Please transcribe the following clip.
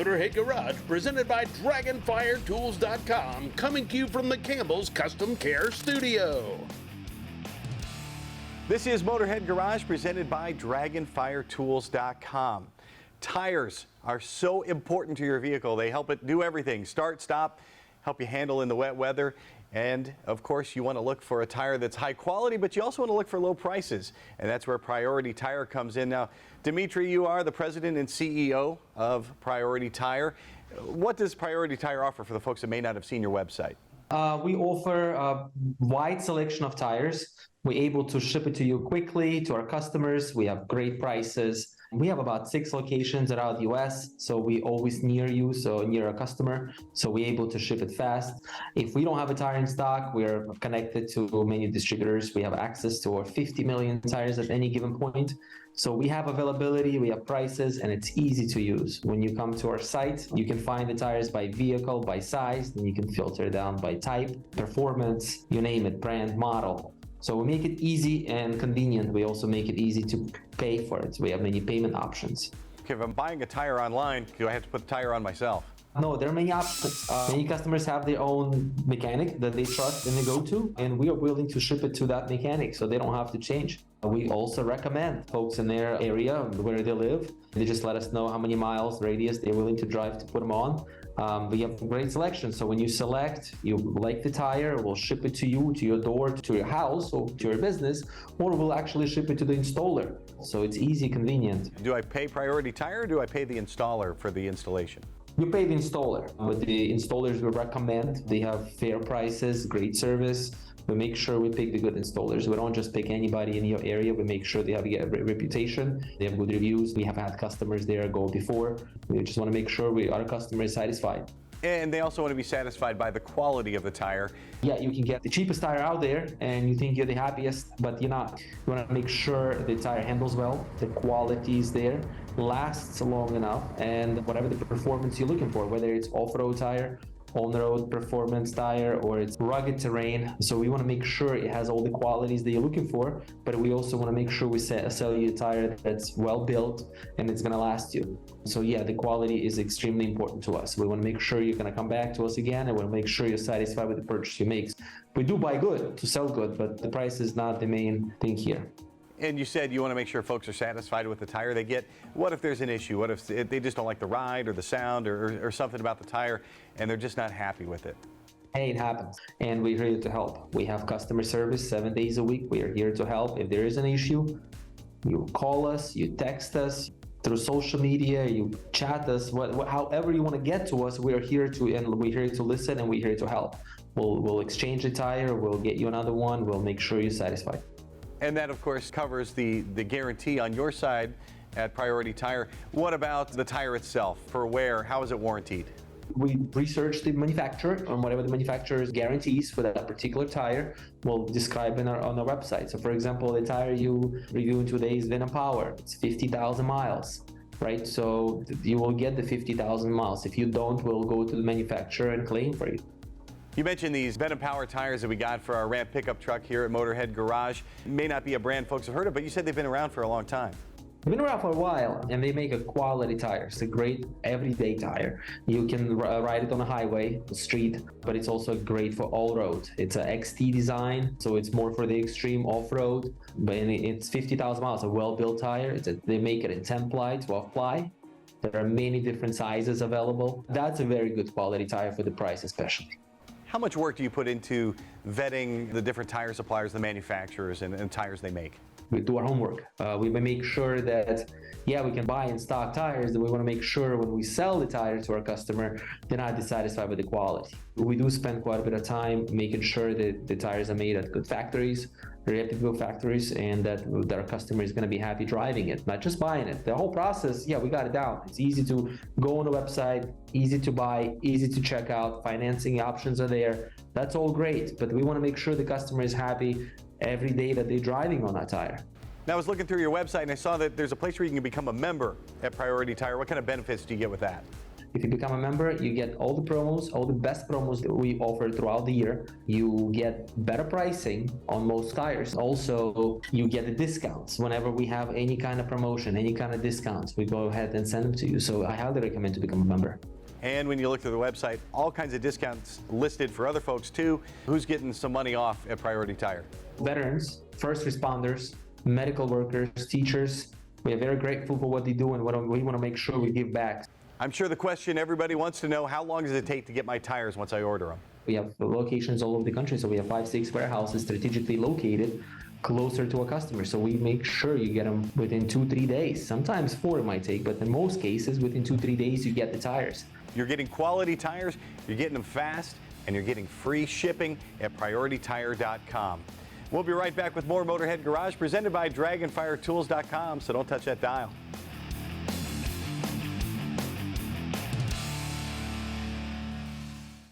Motorhead Garage, presented by DragonfireTools.com, coming to you from the Campbell's Custom Care Studio. This is Motorhead Garage, presented by DragonfireTools.com. Tires are so important to your vehicle. They help it do everything. Start, stop, help you handle in the wet weather. And of course, you want to look for a tire that's high quality, but you also want to look for low prices. And that's where Priority Tire comes in. Now, Dimitri, you are the president and CEO of Priority Tire. What does Priority Tire offer for the folks that may not have seen your website? We offer a wide selection of tires. We're able to ship it to you quickly, to our customers. We have great prices. We have about 6 locations around the US, so we always near you, so near a customer, so we're able to ship it fast. If we don't have a tire in stock, we're connected to many distributors. We have access to over 50 million tires at any given point. So we have availability, we have prices, and it's easy to use. When you come to our site, you can find the tires by vehicle, by size, then you can filter down by type, performance, you name it, brand, model. So we make it easy and convenient. We also make it easy to pay for it. We have many payment options. Okay, if I'm buying a tire online, do I have to put the tire on myself? No, there are many options. Many customers have their own mechanic that they trust and they go to, and we are willing to ship it to that mechanic so they don't have to change. We also recommend folks in their area where they live. They just let us know how many miles radius they're willing to drive to put them on. We have a great selection. So when you select, you like the tire, we'll ship it to you, to your door, to your house, or to your business, or we'll actually ship it to the installer. So it's easy, convenient. Do I pay Priority Tire or do I pay the installer for the installation? You pay the installer. With the installers we recommend, they have fair prices, great service. We make sure we pick the good installers. We don't just pick anybody in your area. We make sure they have a reputation, they have good reviews. We have had customers there go before. We just want to make sure our customer is satisfied. And they also want to be satisfied by the quality of the tire. Yeah, you can get the cheapest tire out there and you think you're the happiest, but you're not. You want to make sure the tire handles well, the quality is there, lasts long enough, and whatever the performance you're looking for, whether it's off-road tire, on-road performance tire, or it's rugged terrain. So we want to make sure it has all the qualities that you're looking for, but we also want to make sure we sell you a tire that's well built and it's going to last you. So yeah, the quality is extremely important to us. We want to make sure you're going to come back to us again, and we want to make sure you're satisfied with the purchase you make. We do buy good to sell good, but the price is not the main thing here. And you said you want to make sure folks are satisfied with the tire they get. What if there's an issue? What if they just don't like the ride or the sound or something about the tire and they're just not happy with it? Hey, it happens, and we're here to help. We have customer service 7 days a week. We are here to help. If there is an issue, you call us, you text us, through social media, you chat us, however you want to get to us, we're here to listen, and we're here to help. We'll exchange the tire, we'll get you another one, we'll make sure you're satisfied. And that, of course, covers the guarantee on your side at Priority Tire. What about the tire itself? For wear, how is it warranted? We research the manufacturer on whatever the manufacturer's guarantees for that particular tire. We'll describe on our website. So for example, the tire you review in today's Venom Power, it's 50,000 miles, right? So you will get the 50,000 miles. If you don't, we'll go to the manufacturer and claim for you. You mentioned these Venom Power tires that we got for our Ram pickup truck here at Motorhead Garage. It may not be a brand folks have heard of, but you said they've been around for a long time. They've been around for a while, and they make a quality tire. It's a great everyday tire. You can ride it on a highway, the street, but it's also great for all roads. It's an XT design, so it's more for the extreme off-road, but it's 50,000 miles, a well-built tire. They make it in 10-ply, 12-ply. There are many different sizes available. That's a very good quality tire for the price especially. How much work do you put into vetting the different tire suppliers, the manufacturers, and tires they make? We do our homework. We make sure that, yeah, we can buy in stock tires, that we want to make sure when we sell the tire to our customer, they're not dissatisfied with the quality. We do spend quite a bit of time making sure that the tires are made at good factories, reputable factories, and that our customer is going to be happy driving it, not just buying it. The whole process, yeah, we got it down. It's easy to go on the website, easy to buy, easy to check out, financing options are there. That's all great, but we want to make sure the customer is happy every day that they're driving on that tire. Now, I was looking through your website and I saw that there's a place where you can become a member at Priority Tire. What kind of benefits do you get with that? If you become a member, you get all the promos, all the best promos that we offer throughout the year. You get better pricing on most tires. Also, you get the discounts. Whenever we have any kind of promotion, any kind of discounts, we go ahead and send them to you. So I highly recommend to become a member. And when you look through the website, all kinds of discounts listed for other folks too. Who's getting some money off at Priority Tire? Veterans, first responders, medical workers, teachers. We are very grateful for what they do, and we want to make sure we give back. I'm sure the question everybody wants to know, how long does it take to get my tires once I order them? We have locations all over the country, so we have 5-6 warehouses strategically located closer to a customer. So we make sure you get them within 2-3 days. Sometimes 4 it might take, but in most cases, within 2-3 days, you get the tires. You're getting quality tires, you're getting them fast, and you're getting free shipping at PriorityTire.com. We'll be right back with more Motorhead Garage presented by DragonfireTools.com, so don't touch that dial.